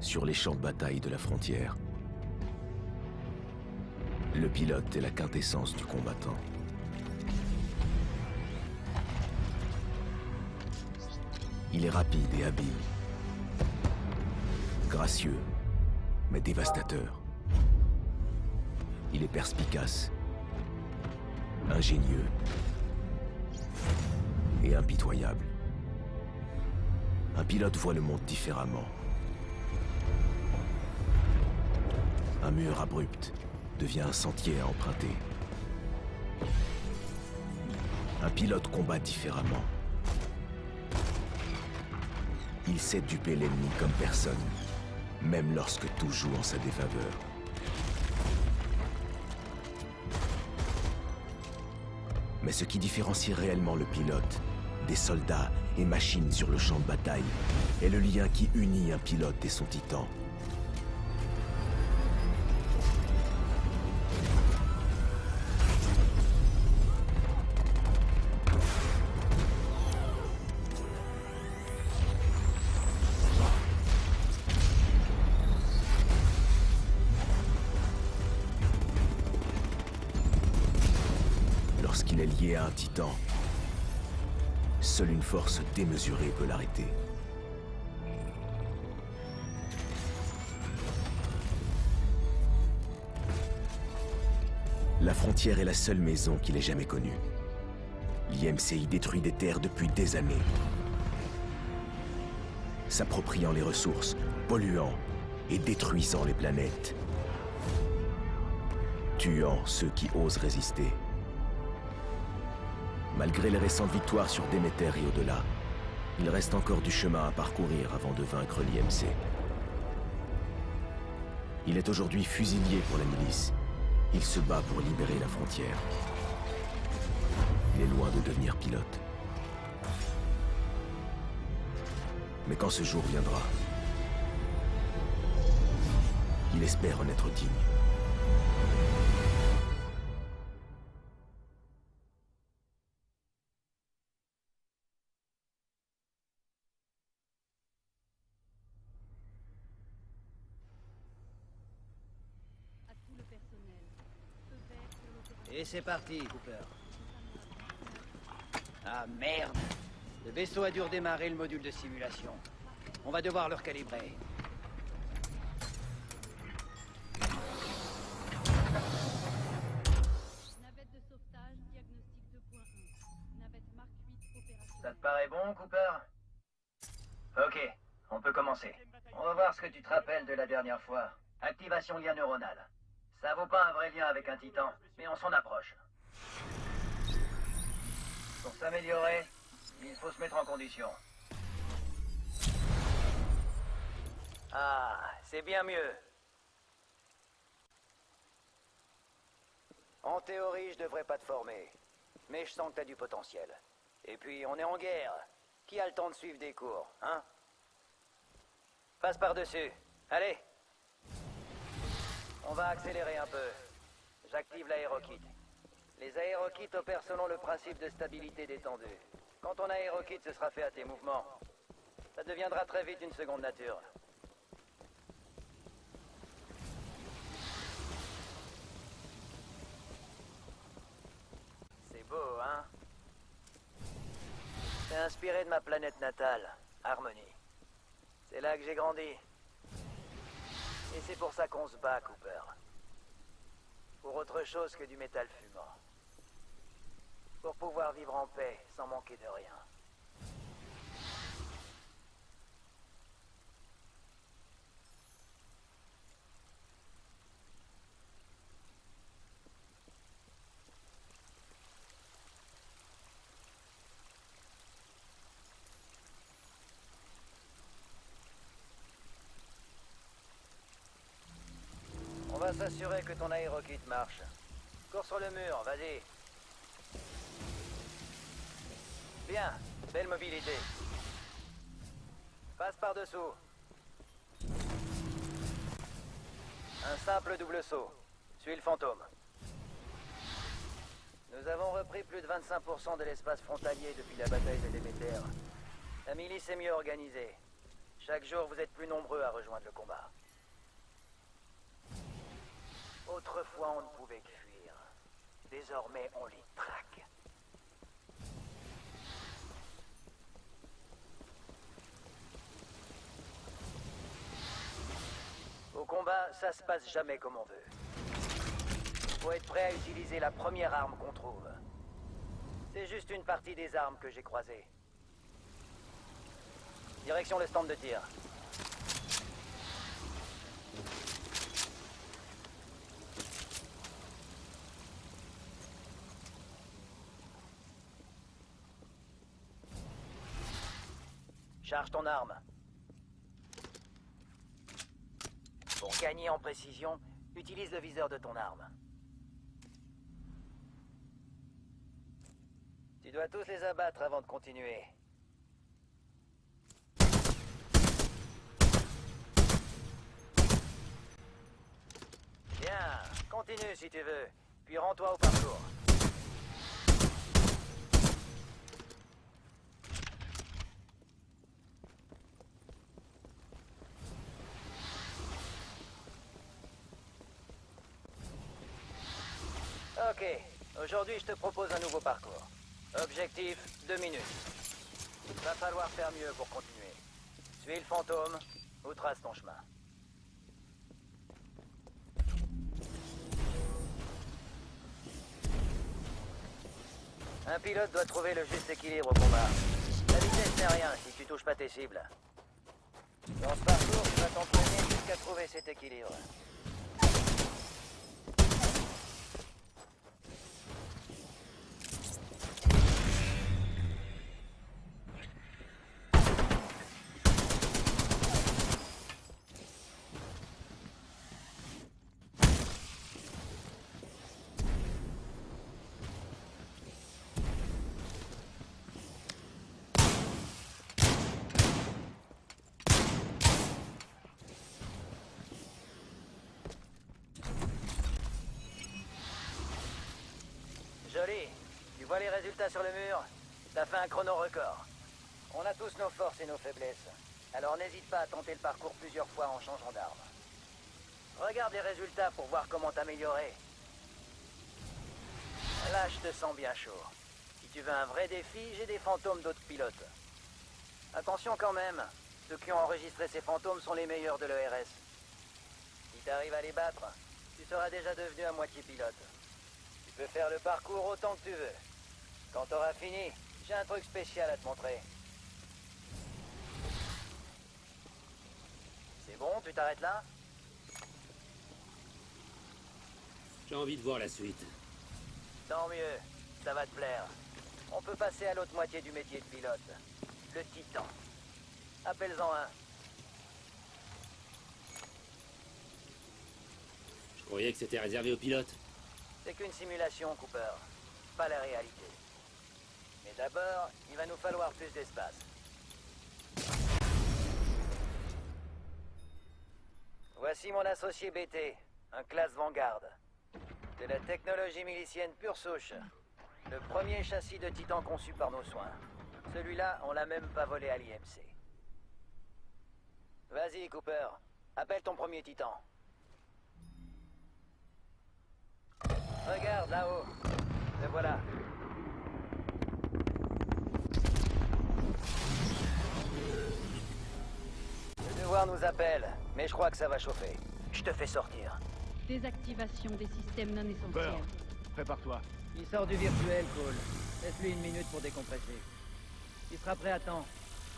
Sur les champs de bataille de la frontière, le pilote est la quintessence du combattant. Il est rapide et habile, gracieux, mais dévastateur. Il est perspicace, ingénieux et impitoyable. Un pilote voit le monde différemment. Un mur abrupt devient un sentier à emprunter. Un pilote combat différemment. Il sait duper l'ennemi comme personne, même lorsque tout joue en sa défaveur. Mais ce qui différencie réellement le pilote des soldats et machines sur le champ de bataille est le lien qui unit un pilote et son titan. Lorsqu'il est lié à un titan, seule une force démesurée peut l'arrêter. La frontière est la seule maison qu'il ait jamais connue. L'IMC y détruit des terres depuis des années, s'appropriant les ressources, polluant et détruisant les planètes, tuant ceux qui osent résister. Malgré les récentes victoires sur Déméter et au-delà, il reste encore du chemin à parcourir avant de vaincre l'IMC. Il est aujourd'hui fusilier pour la milice. Il se bat pour libérer la frontière. Il est loin de devenir pilote. Mais quand ce jour viendra, il espère en être digne. Et c'est parti, Cooper. Ah merde! Le vaisseau a dû redémarrer le module de simulation. On va devoir le recalibrer. Navette de sauvetage, diagnostic 2.1. Navette Mark 8 opérationnelle. Ça te paraît bon, Cooper? Ok, on peut commencer. On va voir ce que tu te rappelles de la dernière fois. Activation lien neuronal. Ça vaut pas un vrai lien avec un titan, mais on s'en approche. Pour s'améliorer, il faut se mettre en condition. Ah, c'est bien mieux. En théorie, je devrais pas te former. Mais je sens que t'as du potentiel. Et puis, on est en guerre. Qui a le temps de suivre des cours, hein? Passe par-dessus. Allez. On va accélérer un peu. J'active l'aérokit. Les aérokits opèrent selon le principe de stabilité détendue. Quand ton aérokit se sera fait à tes mouvements, ça deviendra très vite une seconde nature. C'est beau, hein? C'est inspiré de ma planète natale, Harmonie. C'est là que j'ai grandi. Et c'est pour ça qu'on se bat, Cooper. Pour autre chose que du métal fumant. Pour pouvoir vivre en paix, sans manquer de rien. On va s'assurer que ton aérokit marche. Cours sur le mur, vas-y. Bien, belle mobilité. Passe par-dessous. Un simple double saut. Suis le fantôme. Nous avons repris plus de 25% de l'espace frontalier depuis la bataille de Déméter. La milice est mieux organisée. Chaque jour, vous êtes plus nombreux à rejoindre le combat. Autrefois, on ne pouvait que fuir. Désormais, on les traque. Au combat, ça se passe jamais comme on veut. Faut être prêt à utiliser la première arme qu'on trouve. C'est juste une partie des armes que j'ai croisées. Direction le stand de tir. Charge ton arme. Pour gagner en précision, utilise le viseur de ton arme. Tu dois tous les abattre avant de continuer. Bien, continue si tu veux, puis rends-toi au parcours. Ok, aujourd'hui je te propose un nouveau parcours. Objectif, 2 minutes. Va falloir faire mieux pour continuer. Suis le fantôme ou trace ton chemin. Un pilote doit trouver le juste équilibre au combat. La vitesse n'est rien si tu touches pas tes cibles. Dans ce parcours, tu vas t'entraîner jusqu'à trouver cet équilibre. Joli. Tu vois les résultats sur le mur? T'as fait un chrono record. On a tous nos forces et nos faiblesses. Alors n'hésite pas à tenter le parcours plusieurs fois en changeant d'arme. Regarde les résultats pour voir comment t'améliorer. Là, je te sens bien chaud. Si tu veux un vrai défi, j'ai des fantômes d'autres pilotes. Attention quand même. Ceux qui ont enregistré ces fantômes sont les meilleurs de l'ERS. Si t'arrives à les battre, tu seras déjà devenu à moitié pilote. Tu peux faire le parcours autant que tu veux. Quand t'auras fini, j'ai un truc spécial à te montrer. C'est bon, tu t'arrêtes là? J'ai envie de voir la suite. Tant mieux, ça va te plaire. On peut passer à l'autre moitié du métier de pilote. Le Titan. Appelle-en un. Je croyais que c'était réservé aux pilotes. C'est qu'une simulation, Cooper. Pas la réalité. Mais d'abord, il va nous falloir plus d'espace. Voici mon associé BT, un classe Vanguard. De la technologie milicienne pure souche. Le premier châssis de Titan conçu par nos soins. Celui-là, on l'a même pas volé à l'IMC. Vas-y, Cooper. Appelle ton premier Titan. Regarde, là-haut. Le voilà. Le devoir nous appelle, mais je crois que ça va chauffer. Je te fais sortir. Désactivation des systèmes non essentiels. Peur. Prépare-toi. Il sort du virtuel, Cole. Laisse-lui 1 minute pour décompresser. Il sera prêt à temps.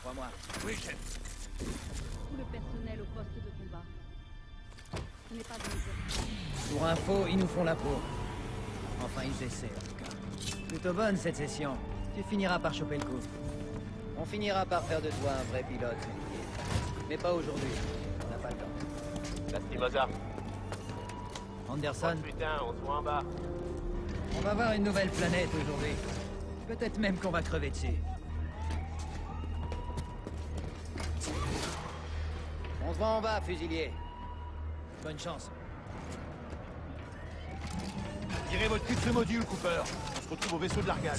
Crois-moi. Oui, chef. Tout le personnel au poste de combat. Ce n'est pas dangereux. Pour info, ils nous font la peau. Enfin, ils essaient, en tout cas. Plutôt bonne, cette session. Tu finiras par choper le coup. On finira par faire de toi un vrai pilote. Mais pas aujourd'hui. On n'a pas le temps. Basti Mozart. Anderson, Oh putain, on se voit en bas. on va voir une nouvelle planète aujourd'hui. Peut-être même qu'on va crever dessus. toi en bas, fusilier. Bonne chance. Tirez votre cul de ce module, Cooper. On se retrouve au vaisseau de largage.